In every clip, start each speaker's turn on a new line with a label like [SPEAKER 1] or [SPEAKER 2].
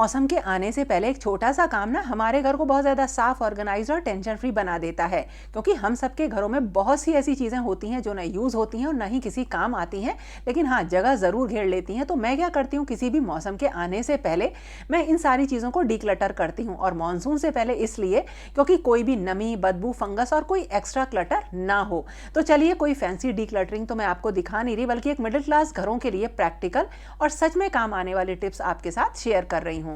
[SPEAKER 1] मौसम के आने से पहले एक छोटा सा काम ना हमारे घर को बहुत ज़्यादा साफ, ऑर्गेनाइज्ड और टेंशन फ्री बना देता है। क्योंकि हम सबके घरों में बहुत सी ऐसी चीज़ें होती हैं जो न यूज़ होती हैं और न ही किसी काम आती हैं, लेकिन हाँ, जगह ज़रूर घेर लेती हैं। तो मैं क्या करती हूँ, किसी भी मौसम के आने से पहले मैं इन सारी चीज़ों को डीक्लटर करती हूँ। और मानसून से पहले इसलिए क्योंकि कोई भी नमी, बदबू, फंगस और कोई एक्स्ट्रा क्लटर ना हो। तो चलिए, कोई फैंसी डीक्लटरिंग तो मैं आपको दिखा नहीं रही, बल्कि एक मिडिल क्लास घरों के लिए प्रैक्टिकल और सच में काम आने वाली टिप्स आपके साथ शेयर कर रही हूँ।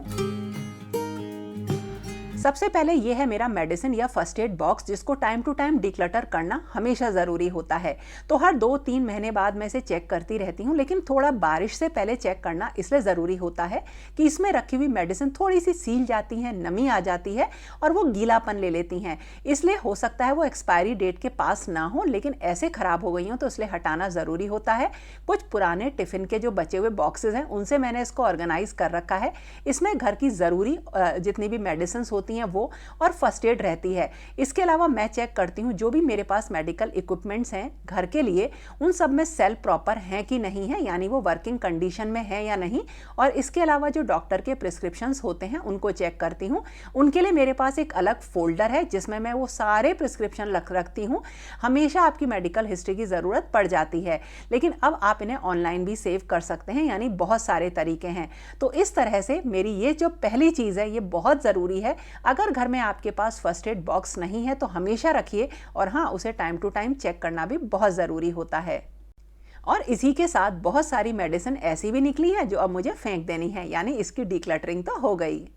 [SPEAKER 1] सबसे पहले ये है मेरा मेडिसिन या फर्स्ट एड बॉक्स, जिसको टाइम टू टाइम डिक्लटर करना हमेशा ज़रूरी होता है। तो हर 2-3 महीने बाद मैं इसे चेक करती रहती हूँ, लेकिन थोड़ा बारिश से पहले चेक करना इसलिए ज़रूरी होता है कि इसमें रखी हुई मेडिसिन थोड़ी सी सील जाती है, नमी आ जाती है और वो गीलापन ले लेती हैं। इसलिए हो सकता है वो एक्सपायरी डेट के पास ना हो, लेकिन ऐसे ख़राब हो गई हों तो इसलिए हटाना ज़रूरी होता है। कुछ पुराने टिफ़िन के जो बचे हुए बॉक्सेस हैं, उनसे मैंने इसको ऑर्गेनाइज कर रखा है। इसमें घर की ज़रूरी जितनी भी मेडिसिन होती हैं वो और फर्स्ट एड रहती है। इसके अलावा मैं चेक करती हूँ जो भी मेरे पास मेडिकल इक्विपमेंट्स हैं घर के लिए, उन सब में सेल प्रॉपर हैं कि नहीं है, यानी वो वर्किंग कंडीशन में है या नहीं। और इसके अलावा जो डॉक्टर के प्रिस्क्रिप्शंस होते हैं उनको चेक करती हूँ। उनके लिए मेरे पास एक अलग फोल्डर है जिसमें मैं वो सारे प्रिस्क्रिप्शन रखती हूँ। हमेशा आपकी मेडिकल हिस्ट्री की ज़रूरत पड़ जाती है, लेकिन अब आप इन्हें ऑनलाइन भी सेव कर सकते हैं, यानी बहुत सारे तरीके हैं। तो इस तरह से मेरी ये जो पहली चीज़ है ये बहुत ज़रूरी है। अगर घर में आपके पास फर्स्ट एड बॉक्स नहीं है तो हमेशा रखिए, और हाँ, उसे टाइम टू टाइम चेक करना भी बहुत ज़रूरी होता है। और इसी के साथ बहुत सारी मेडिसिन ऐसी भी निकली है जो अब मुझे फेंक देनी है, यानी इसकी डिक्लटरिंग तो हो गई।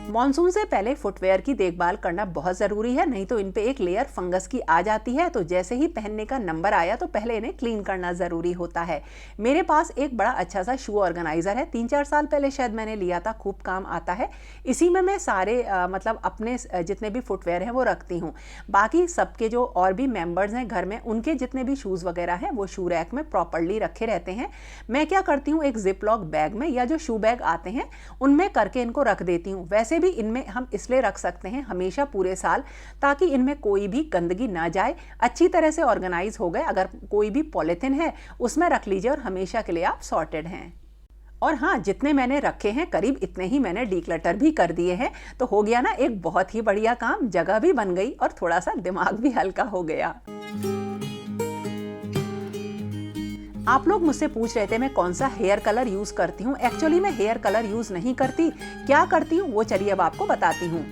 [SPEAKER 1] मॉनसून से पहले फुटवेयर की देखभाल करना बहुत ज़रूरी है, नहीं तो इन पे एक लेयर फंगस की आ जाती है। तो जैसे ही पहनने का नंबर आया तो पहले इन्हें क्लीन करना ज़रूरी होता है। मेरे पास एक बड़ा अच्छा सा शू ऑर्गेनाइज़र है, 3-4 साल पहले शायद मैंने लिया था, खूब काम आता है। इसी में मैं सारे मतलब अपने जितने भी फुटवेयर हैं वो रखती हूँ। बाकी सबके जो और भी मेम्बर्स हैं घर में, उनके जितने भी शूज़ वगैरह हैं वो शू रैक में प्रॉपरली रखे रहते हैं। मैं क्या करती हूँ, एक जिप लॉक बैग में या जो शू बैग आते हैं उनमें करके इनको रख देती हूँ। वैसे इनमें हम इसलिए रख सकते हैं हमेशा पूरे साल, ताकि इनमें कोई भी गंदगी ना जाए, अच्छी तरह से ऑर्गेनाइज हो गए। अगर कोई भी पॉलिथीन है उसमें रख लीजिए और हमेशा के लिए आप सॉर्टेड हैं। और हाँ, जितने मैंने रखे हैं करीब इतने ही मैंने डीक्लटर भी कर दिए हैं। तो हो गया ना एक बहुत ही बढ़िया काम, जगह भी बन गई और थोड़ा सा दिमाग भी हल्का हो गया। आप लोग मुझसे पूछ रहे थे मैं कौन सा हेयर कलर यूज करती हूँ। एक्चुअली मैं हेयर कलर यूज नहीं करती। क्या करती हूँ वो चलिए अब आपको बताती हूँ।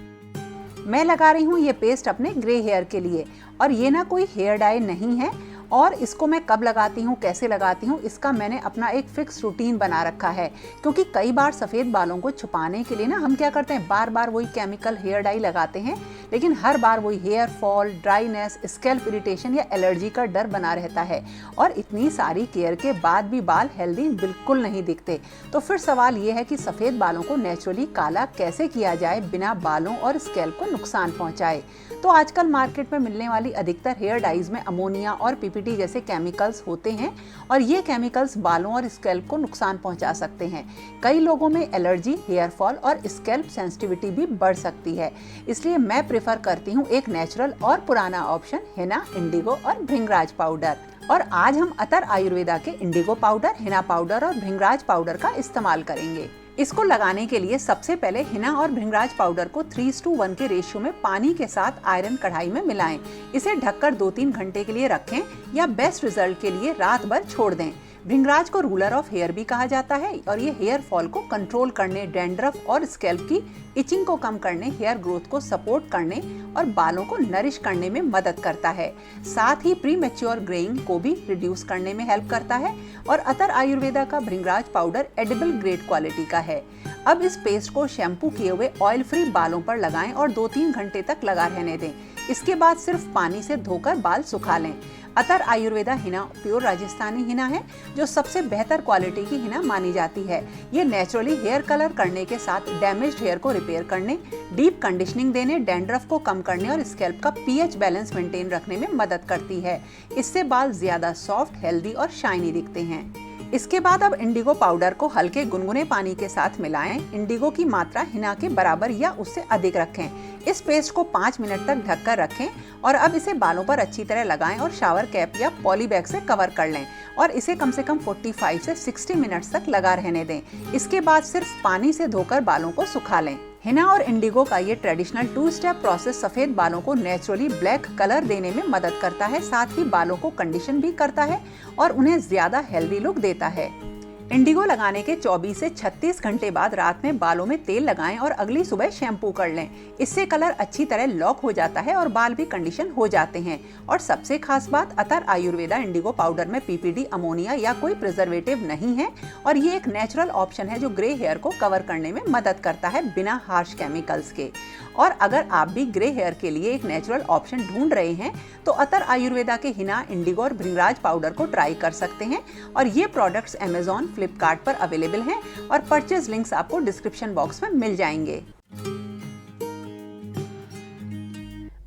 [SPEAKER 1] मैं लगा रही हूँ ये पेस्ट अपने ग्रे हेयर के लिए, और ये ना कोई हेयर डाई नहीं है। और इसको मैं कब लगाती हूँ, कैसे लगाती हूँ, इसका मैंने अपना एक फिक्स रूटीन बना रखा है। क्योंकि कई बार सफ़ेद बालों को छुपाने के लिए ना हम क्या करते हैं, बार बार वही केमिकल हेयर डाई लगाते हैं, लेकिन हर बार वही hair fall, dryness, scalp irritation या एलर्जी का डर बना रहता है। और इतनी सारी केयर के बाद भी बाल हेल्दी बिल्कुल नहीं दिखते। तो फिर सवाल ये है कि सफ़ेद बालों को नेचुरली काला कैसे किया जाए बिना बालों और स्कैल्प को नुकसान पहुँचाए। तो आजकल मार्केट में मिलने वाली अधिकतर हेयर डाइज में अमोनिया और पीपीटी जैसे केमिकल्स होते हैं, और ये केमिकल्स बालों और स्कैल्प को नुकसान पहुंचा सकते हैं। कई लोगों में एलर्जी, हेयर फॉल और स्कैल्प सेंसिटिविटी भी बढ़ सकती है। इसलिए मैं प्रेफर करती हूँ एक नेचुरल और पुराना ऑप्शन, हिना, इंडिगो और भृंगराज पाउडर। और आज हम अतर आयुर्वेदा के इंडिगो पाउडर, हिना पाउडर और भृंगराज पाउडर का इस्तेमाल करेंगे। इसको लगाने के लिए सबसे पहले हिना और भृंगराज पाउडर को 3:1 के रेशियो में पानी के साथ आयरन कढ़ाई में मिलाएं। इसे ढककर 2-3 घंटे के लिए रखें या बेस्ट रिजल्ट के लिए रात भर छोड़ दें। भृंगराज को रूलर ऑफ हेयर भी कहा जाता है, और ये हेयर फॉल को कंट्रोल करने, डैंड्रफ और स्कैल्प की इचिंग को कम करने, हेयर ग्रोथ को सपोर्ट करने और बालों को नरिश करने में मदद करता है। साथ ही प्री मैच्योर ग्रेइंग को भी रिड्यूस करने में हेल्प करता है। और अतर आयुर्वेदा का भृंगराज पाउडर एडिबल ग्रेड क्वालिटी का है। अब इस पेस्ट को शैम्पू किए हुए ऑयल फ्री बालों पर लगाएं और 2-3 घंटे तक लगा रहने दें। इसके बाद सिर्फ पानी से धोकर बाल सुखा लें। अतर आयुर्वेदा हिना प्योर राजस्थानी हिना है, जो सबसे बेहतर क्वालिटी की हिना मानी जाती है। ये नेचुरली हेयर कलर करने के साथ डैमेज्ड हेयर को रिपेयर करने, डीप कंडीशनिंग देने, डैंड्रफ को कम करने और स्कैल्प का पीएच बैलेंस मेंटेन रखने में मदद करती है। इससे बाल ज्यादा सॉफ्ट, हेल्दी और शाइनी दिखते हैं। इसके बाद अब इंडिगो पाउडर को हल्के गुनगुने पानी के साथ मिलाएं। इंडिगो की मात्रा हिना के बराबर या उससे अधिक रखें। इस पेस्ट को 5 मिनट तक ढककर रखें और अब इसे बालों पर अच्छी तरह लगाएं और शावर कैप या पॉली बैग से कवर कर लें और इसे कम से कम 45 से 60 मिनट तक लगा रहने दें। इसके बाद सिर्फ पानी से धोकर बालों को सुखा लें। हिना और इंडिगो का ये ट्रेडिशनल 2 स्टेप प्रोसेस सफेद बालों को नेचुरली ब्लैक कलर देने में मदद करता है, साथ ही बालों को कंडीशन भी करता है और उन्हें ज्यादा हेल्दी लुक देता है। इंडिगो लगाने के 24 से 36 घंटे बाद रात में बालों में तेल लगाएं और अगली सुबह शैम्पू कर लें। इससे कलर अच्छी तरह लॉक हो जाता है और बाल भी कंडीशन हो जाते हैं। और सबसे खास बात, अतर आयुर्वेदा इंडिगो पाउडर में पीपीडी, अमोनिया या कोई प्रिजर्वेटिव नहीं है और ये एक नेचुरल ऑप्शन है जो ग्रे हेयर को कवर करने में मदद करता है बिना हार्श केमिकल्स के। और अगर आप भी ग्रे हेयर के लिए एक नेचुरल ऑप्शन ढूंढ रहे हैं तो अतर आयुर्वेदा के हिना, इंडिगो और भृंगराज पाउडर को ट्राई कर सकते हैं। और ये प्रोडक्ट्स अमेज़न, फ्लिपकार्ट पर अवेलेबल हैं और परचेज लिंक्स आपको डिस्क्रिप्शन बॉक्स में मिल जाएंगे।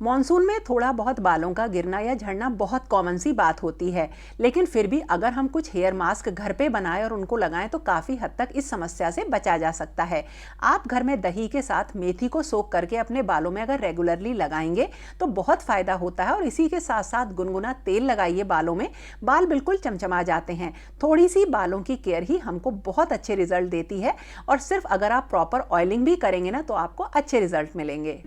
[SPEAKER 1] मॉनसून में थोड़ा बहुत बालों का गिरना या झड़ना बहुत कॉमन सी बात होती है, लेकिन फिर भी अगर हम कुछ हेयर मास्क घर पे बनाएं और उनको लगाएं तो काफ़ी हद तक इस समस्या से बचा जा सकता है। आप घर में दही के साथ मेथी को सोख करके अपने बालों में अगर रेगुलरली लगाएंगे तो बहुत फ़ायदा होता है और इसी के साथ साथ गुनगुना तेल लगाइए बालों में, बाल बिल्कुल चमचमा जाते हैं। थोड़ी सी बालों की केयर ही हमको बहुत अच्छे रिजल्ट देती है और सिर्फ अगर आप प्रॉपर ऑयलिंग भी करेंगे ना तो आपको अच्छे रिजल्ट मिलेंगे।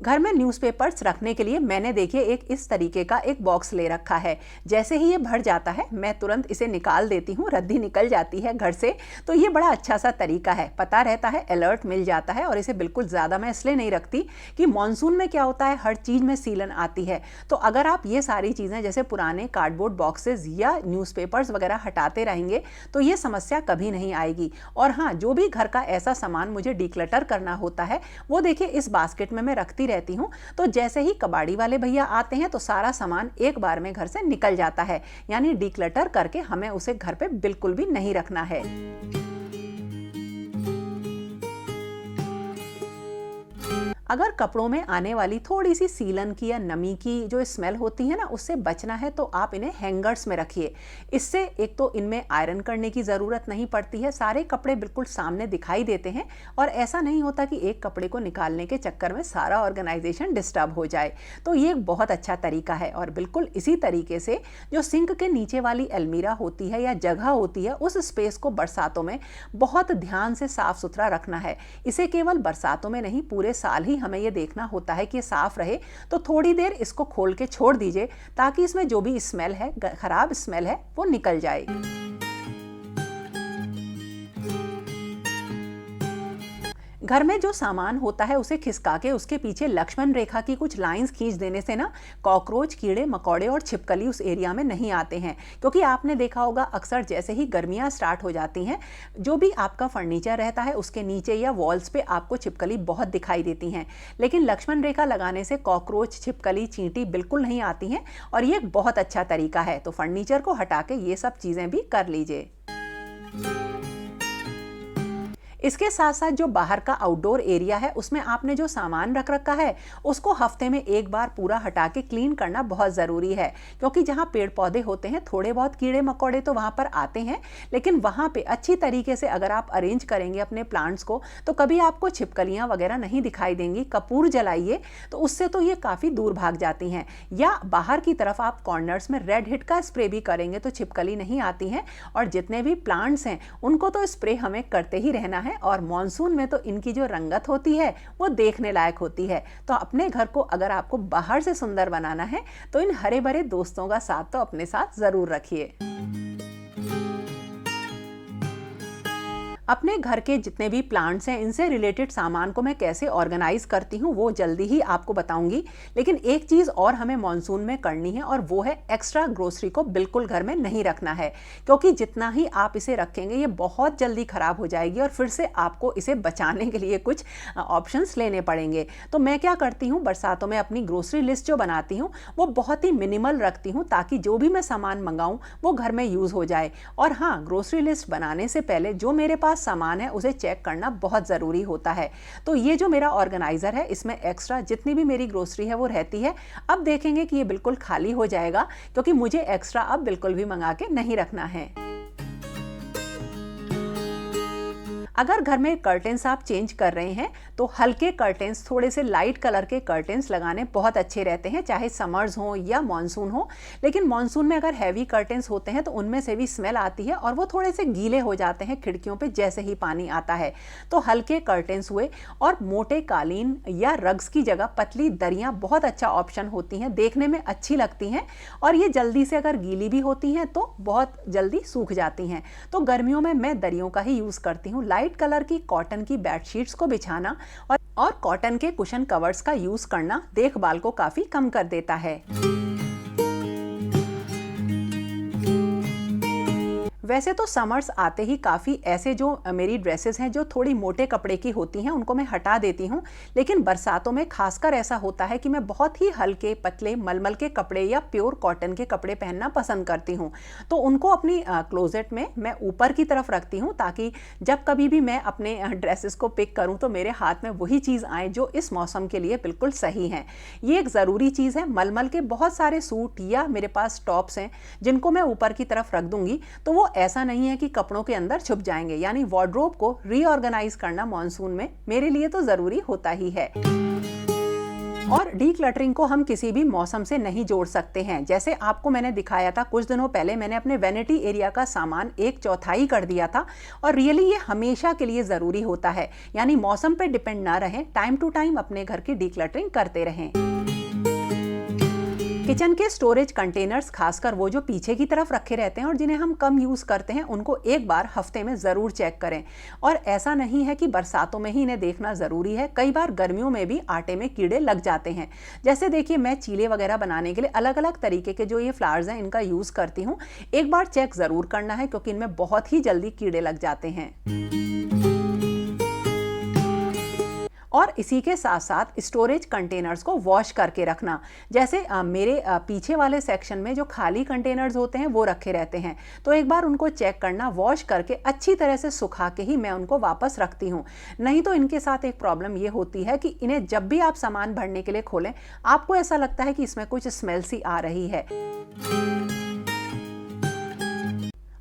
[SPEAKER 1] घर में न्यूज़पेपर्स रखने के लिए मैंने देखिए एक इस तरीके का एक बॉक्स ले रखा है। जैसे ही ये भर जाता है मैं तुरंत इसे निकाल देती हूँ, रद्दी निकल जाती है घर से। तो ये बड़ा अच्छा सा तरीका है, पता रहता है, अलर्ट मिल जाता है। और इसे बिल्कुल ज़्यादा मैं इसलिए नहीं रखती कि मॉनसून में क्या होता है, हर चीज़ में सीलन आती है। तो अगर आप ये सारी चीज़ें जैसे पुराने कार्डबोर्ड बॉक्सेस या न्यूज़पेपर्स वगैरह हटाते रहेंगे तो ये समस्या कभी नहीं आएगी। और हाँ, जो भी घर का ऐसा सामान मुझे डिक्लटर करना होता है वो देखिए इस बास्केट में मैं रखती रहती हूँ। तो जैसे ही कबाड़ी वाले भैया आते हैं तो सारा सामान एक बार में घर से निकल जाता है, यानी डिक्लटर करके हमें उसे घर पे बिल्कुल भी नहीं रखना है। अगर कपड़ों में आने वाली थोड़ी सी सीलन की या नमी की जो स्मेल होती है ना, उससे बचना है तो आप इन्हें हैंगर्स में रखिए। इससे एक तो इनमें आयरन करने की ज़रूरत नहीं पड़ती है, सारे कपड़े बिल्कुल सामने दिखाई देते हैं और ऐसा नहीं होता कि एक कपड़े को निकालने के चक्कर में सारा ऑर्गेनाइजेशन डिस्टर्ब हो जाए। तो ये एक बहुत अच्छा तरीका है। और बिल्कुल इसी तरीके से जो सिंक के नीचे वाली अलमीरा होती है या जगह होती है, उस स्पेस को बरसातों में बहुत ध्यान से साफ सुथरा रखना है। इसे केवल बरसातों में नहीं, पूरे साल ही हमें ये देखना होता है कि ये साफ रहे। तो थोड़ी देर इसको खोल के छोड़ दीजिए ताकि इसमें जो भी स्मेल है, खराब स्मेल है, वो निकल जाए। घर में जो सामान होता है उसे खिसका के उसके पीछे लक्ष्मण रेखा की कुछ लाइंस खींच देने से ना कॉकरोच, कीड़े मकोड़े और छिपकली उस एरिया में नहीं आते हैं। क्योंकि आपने देखा होगा अक्सर जैसे ही गर्मियां स्टार्ट हो जाती हैं, जो भी आपका फर्नीचर रहता है उसके नीचे या वॉल्स पे आपको छिपकली बहुत दिखाई देती हैं। लेकिन लक्ष्मण रेखा लगाने से कॉकरोच, छिपकली, चींटी बिल्कुल नहीं आती हैं और ये एक बहुत अच्छा तरीका है। तो फर्नीचर को हटा के ये सब चीज़ें भी कर लीजिए। इसके साथ साथ जो बाहर का आउटडोर एरिया है उसमें आपने जो सामान रख रखा है उसको हफ्ते में एक बार पूरा हटा के क्लीन करना बहुत ज़रूरी है। क्योंकि जहाँ पेड़ पौधे होते हैं थोड़े बहुत कीड़े मकोड़े तो वहाँ पर आते हैं, लेकिन वहाँ पे अच्छी तरीके से अगर आप अरेंज करेंगे अपने प्लांट्स को तो कभी आपको छिपकलियाँ वगैरह नहीं दिखाई देंगी। कपूर जलाइए तो उससे तो ये काफ़ी दूर भाग जाती हैं। या बाहर की तरफ आप कॉर्नर्स में रेड हिट का स्प्रे भी करेंगे तो छिपकली नहीं आती हैं। और जितने भी प्लांट्स हैं उनको तो स्प्रे हमें करते ही रहना है। और मॉनसून में तो इनकी जो रंगत होती है वो देखने लायक होती है। तो अपने घर को अगर आपको बाहर से सुंदर बनाना है तो इन हरे भरे दोस्तों का साथ तो अपने साथ जरूर रखिए। अपने घर के जितने भी प्लांट्स हैं इनसे रिलेटेड सामान को मैं कैसे ऑर्गेनाइज करती हूँ वो जल्दी ही आपको बताऊंगी। लेकिन एक चीज़ और हमें मॉनसून में करनी है और वो है एक्स्ट्रा ग्रोसरी को बिल्कुल घर में नहीं रखना है। क्योंकि जितना ही आप इसे रखेंगे ये बहुत जल्दी ख़राब हो जाएगी और फिर से आपको इसे बचाने के लिए कुछ ऑप्शंस लेने पड़ेंगे। तो मैं क्या करती हूँ, बरसातों में अपनी ग्रोसरी लिस्ट जो बनाती हूँ वो बहुत ही मिनिमल रखती हूँ ताकि जो भी मैं सामान मंगाऊँ वो घर में यूज़ हो जाए। और हाँ, ग्रोसरी लिस्ट बनाने से पहले जो मेरे पास सामान है उसे चेक करना बहुत ज़रूरी होता है। तो ये जो मेरा ऑर्गेनाइज़र है इसमें एक्स्ट्रा जितनी भी मेरी ग्रोसरी है वो रहती है। अब देखेंगे कि ये बिल्कुल खाली हो जाएगा, क्योंकि मुझे एक्स्ट्रा अब बिल्कुल भी मंगा के नहीं रखना है। अगर घर में कर्टेंस आप चेंज कर रहे हैं तो हल्के कर्टेंस, थोड़े से लाइट कलर के कर्टेंस लगाने बहुत अच्छे रहते हैं, चाहे समर्स हो या मॉनसून हो। लेकिन मॉनसून में अगर हैवी कर्टेंस होते हैं तो उनमें से भी स्मेल आती है और वो थोड़े से गीले हो जाते हैं खिड़कियों पे जैसे ही पानी आता है। तो हल्के कर्टेंस हुए और मोटे कालीन या रग्स की जगह पतली दरियां बहुत अच्छा ऑप्शन होती हैं, देखने में अच्छी लगती हैं और ये जल्दी से अगर गीली भी होती हैं तो बहुत जल्दी सूख जाती हैं। तो गर्मियों में मैं दरियों का ही यूज़ करती हूँ। लाइट कलर की कॉटन की बेडशीट्स को बिछाना और कॉटन के कुशन कवर्स का यूज करना देखभाल को काफी कम कर देता है। वैसे तो समर्स आते ही काफ़ी ऐसे जो मेरी ड्रेसेस हैं जो थोड़ी मोटे कपड़े की होती हैं उनको मैं हटा देती हूँ, लेकिन बरसातों में खासकर ऐसा होता है कि मैं बहुत ही हल्के पतले मलमल के कपड़े या प्योर कॉटन के कपड़े पहनना पसंद करती हूँ। तो उनको अपनी क्लोजेट में मैं ऊपर की तरफ रखती हूँ ताकि जब कभी भी मैं अपने ड्रेसेस को पिक करूँ तो मेरे हाथ में वही चीज़ आए जो इस मौसम के लिए बिल्कुल सही है। ये एक ज़रूरी चीज़ है। मलमल के बहुत सारे सूट या मेरे पास टॉप्स हैं जिनको मैं ऊपर की तरफ रख दूंगी तो वो ऐसा नहीं है कि कपड़ों के अंदर छुप जाएंगे। यानी वार्डरोब को रीऑर्गेनाइज करना मॉनसून में मेरे लिए तो जरूरी होता ही है। और डीक्लटरिंग को हम किसी भी मौसम से नहीं जोड़ सकते हैं। जैसे आपको मैंने दिखाया था कुछ दिनों पहले, मैंने अपने वैनिटी एरिया का सामान 1/4 कर दिया था और रियली ये हमेशा के लिए ज़रूरी होता है। यानी मौसम पे डिपेंड ना रहें, टाइम टू टाइम अपने घर की डीक्लटरिंग करते रहें। किचन के स्टोरेज कंटेनर्स, खासकर वो जो पीछे की तरफ रखे रहते हैं और जिन्हें हम कम यूज़ करते हैं, उनको एक बार हफ्ते में ज़रूर चेक करें। और ऐसा नहीं है कि बरसातों में ही इन्हें देखना ज़रूरी है, कई बार गर्मियों में भी आटे में कीड़े लग जाते हैं। जैसे देखिए, मैं चीले वगैरह बनाने के लिए अलग अलग तरीके के जो ये फ्लावर्स हैं इनका यूज़ करती हूँ। एक बार चेक ज़रूर करना है क्योंकि इनमें बहुत ही जल्दी कीड़े लग जाते हैं। और इसी के साथ साथ स्टोरेज कंटेनर्स को वॉश करके रखना। जैसे मेरे पीछे वाले सेक्शन में जो खाली कंटेनर्स होते हैं वो रखे रहते हैं, तो एक बार उनको चेक करना, वॉश करके अच्छी तरह से सुखा के ही मैं उनको वापस रखती हूँ। नहीं तो इनके साथ एक प्रॉब्लम ये होती है कि इन्हें जब भी आप सामान भरने के लिए खोलें आपको ऐसा लगता है कि इसमें कुछ स्मेल सी आ रही है।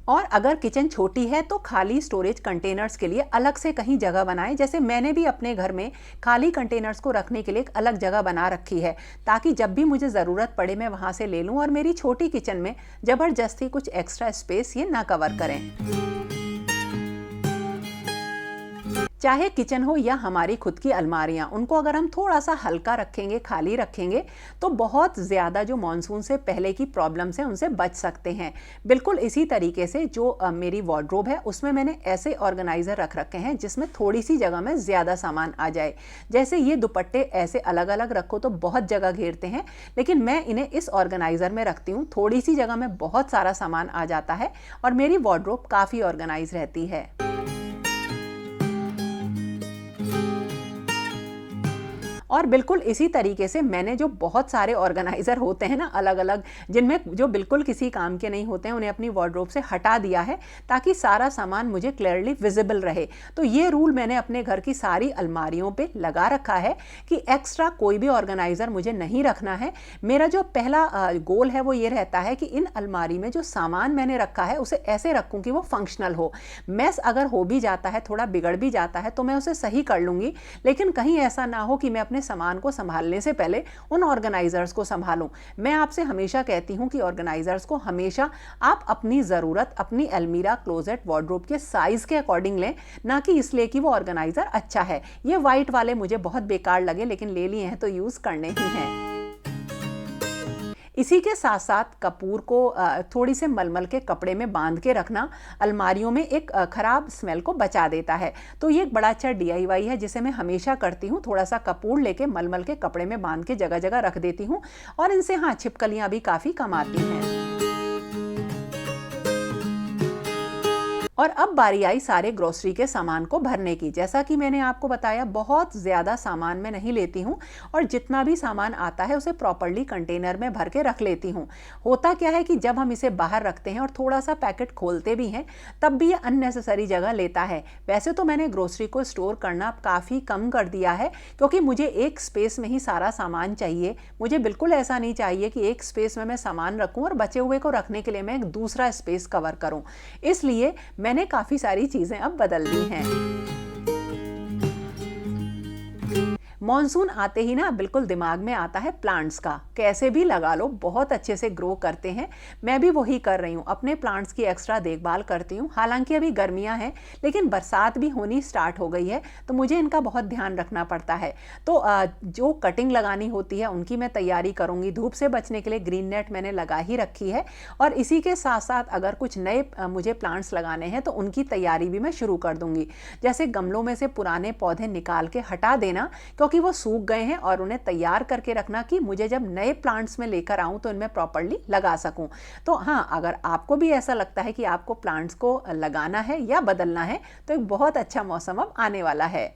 [SPEAKER 1] और अगर किचन छोटी है तो खाली स्टोरेज कंटेनर्स के लिए अलग से कहीं जगह बनाएं। जैसे मैंने भी अपने घर में खाली कंटेनर्स को रखने के लिए एक अलग जगह बना रखी है ताकि जब भी मुझे ज़रूरत पड़े मैं वहाँ से ले लूँ और मेरी छोटी किचन में ज़बरदस्ती कुछ एक्स्ट्रा स्पेस ये ना कवर करें। चाहे किचन हो या हमारी खुद की अलमारियां, उनको अगर हम थोड़ा सा हल्का रखेंगे, खाली रखेंगे तो बहुत ज़्यादा जो मॉनसून से पहले की प्रॉब्लम्स हैं उनसे बच सकते हैं। बिल्कुल इसी तरीके से जो मेरी वार्डरोब है उसमें मैंने ऐसे ऑर्गेनाइज़र रख रखे हैं जिसमें थोड़ी सी जगह में ज़्यादा सामान आ जाए। जैसे ये दुपट्टे ऐसे अलग अलग रखो तो बहुत जगह घेरते हैं, लेकिन मैं इन्हें इस ऑर्गेनाइज़र में रखती हूँ। थोड़ी सी जगह में बहुत सारा सामान आ जाता है और मेरी वार्डरोब काफ़ी ऑर्गेनाइज रहती है। और बिल्कुल इसी तरीके से मैंने जो बहुत सारे ऑर्गेनाइज़र होते हैं ना अलग अलग, जिनमें जो बिल्कुल किसी काम के नहीं होते हैं, उन्हें अपनी वार्डरोब से हटा दिया है ताकि सारा सामान मुझे क्लियरली विजिबल रहे। तो ये रूल मैंने अपने घर की सारी अलमारियों पे लगा रखा है कि एक्स्ट्रा कोई भी ऑर्गेनाइज़र मुझे नहीं रखना है। मेरा जो पहला गोल है वो ये रहता है कि इन अलमारी में जो सामान मैंने रखा है उसे ऐसे रखूँ कि वो फंक्शनल हो। मैस अगर हो भी जाता है, थोड़ा बिगड़ भी जाता है तो मैं उसे सही कर लूँगी, लेकिन कहीं ऐसा ना हो कि मैं अपने सामान को संभालने से पहले उन ऑर्गेनाइजर्स को संभालूं। मैं आपसे हमेशा कहती हूं कि ऑर्गेनाइजर्स को हमेशा आप अपनी ज़रूरत, अपनी अलमीरा, क्लोजेट, वार्डरोब के साइज के अकॉर्डिंग लें, ना कि इसलिए कि वो ऑर्गेनाइजर अच्छा है। ये वाइट वाले मुझे बहुत बेकार लगे लेकिन ले लिए हैं तो यूज़ करने ही हैं। इसी के साथ साथ कपूर को थोड़ी से मलमल के कपड़े में बांध के रखना अलमारियों में एक खराब स्मेल को बचा देता है। तो ये एक बड़ा अच्छा DIY है जिसे मैं हमेशा करती हूँ। थोड़ा सा कपूर लेके मलमल के कपड़े में बांध के जगह जगह रख देती हूँ और इनसे हाँ छिपकलियाँ भी काफ़ी कम आती हैं। और अब बारी आई सारे ग्रोसरी के सामान को भरने की। जैसा कि मैंने आपको बताया, बहुत ज़्यादा सामान मैं नहीं लेती हूँ और जितना भी सामान आता है उसे प्रॉपर्ली कंटेनर में भर के रख लेती हूँ। होता क्या है कि जब हम इसे बाहर रखते हैं और थोड़ा सा पैकेट खोलते भी हैं, तब भी ये अननेसेसरी जगह लेता है। वैसे तो मैंने ग्रोसरी को स्टोर करना काफ़ी कम कर दिया है, क्योंकि मुझे एक स्पेस में ही सारा सामान चाहिए। मुझे बिल्कुल ऐसा नहीं चाहिए कि एक स्पेस में मैं सामान रखूँ और बचे हुए को रखने के लिए मैं एक दूसरा स्पेस कवर करूँ। इसलिए मैंने काफ़ी सारी चीज़ें अब बदल दी हैं। मॉनसून आते ही ना बिल्कुल दिमाग में आता है प्लांट्स का। कैसे भी लगा लो, बहुत अच्छे से ग्रो करते हैं। मैं भी वही कर रही हूँ, अपने प्लांट्स की एक्स्ट्रा देखभाल करती हूँ। हालांकि अभी गर्मियाँ हैं, लेकिन बरसात भी होनी स्टार्ट हो गई है, तो मुझे इनका बहुत ध्यान रखना पड़ता है। तो जो कटिंग लगानी होती है उनकी मैं तैयारी करूँगी। धूप से बचने के लिए ग्रीन नेट मैंने लगा ही रखी है, और इसी के साथ साथ अगर कुछ नए मुझे प्लांट्स लगाने हैं तो उनकी तैयारी भी मैं शुरू कर दूँगी। जैसे गमलों में से पुराने पौधे निकाल के हटा देना, क्योंकि वो सूख गए हैं, और उन्हें तैयार करके रखना कि मुझे जब नए प्लांट्स में लेकर आऊं तो इनमें प्रॉपर्ली लगा सकूं। तो हाँ, अगर आपको भी ऐसा लगता है कि आपको प्लांट्स को लगाना है या बदलना है, तो एक बहुत अच्छा मौसम अब आने वाला है।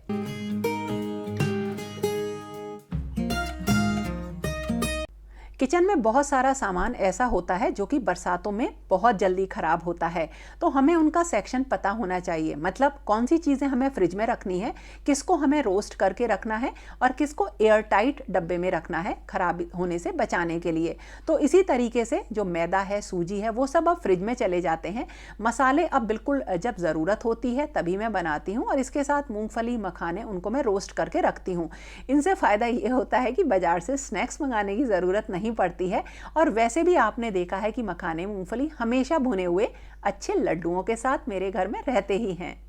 [SPEAKER 1] किचन में बहुत सारा सामान ऐसा होता है जो कि बरसातों में बहुत जल्दी खराब होता है, तो हमें उनका सेक्शन पता होना चाहिए। मतलब कौन सी चीज़ें हमें फ्रिज में रखनी है, किसको हमें रोस्ट करके रखना है और किसको एयर टाइट डब्बे में रखना है खराब होने से बचाने के लिए। तो इसी तरीके से जो मैदा है, सूजी है, वो सब अब फ्रिज में चले जाते हैं। मसाले अब बिल्कुल जब ज़रूरत होती है तभी मैं बनाती हूँ, और इसके साथ मूँगफली, मखाने, उनको मैं रोस्ट करके रखती हूँ। इनसे फ़ायदा ये होता है कि बाज़ार से स्नैक्स मंगाने की ज़रूरत नहीं पड़ती है। और वैसे भी आपने देखा है कि मखाने, मूंगफली हमेशा भुने हुए अच्छे लड्डुओं के साथ मेरे घर में रहते ही हैं।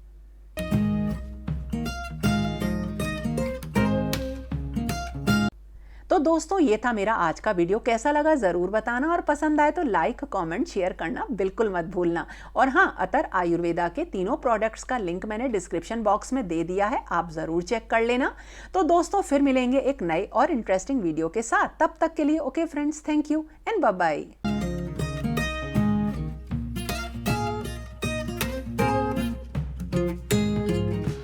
[SPEAKER 1] तो दोस्तों, ये था मेरा आज का वीडियो। कैसा लगा ज़रूर बताना, और पसंद आए तो लाइक, कमेंट, शेयर करना बिल्कुल मत भूलना। और हाँ, अतर आयुर्वेदा के तीनों प्रोडक्ट्स का लिंक मैंने डिस्क्रिप्शन बॉक्स में दे दिया है, आप ज़रूर चेक कर लेना। तो दोस्तों, फिर मिलेंगे एक नए और इंटरेस्टिंग वीडियो के साथ। तब तक के लिए okay friends, thank you and bye bye.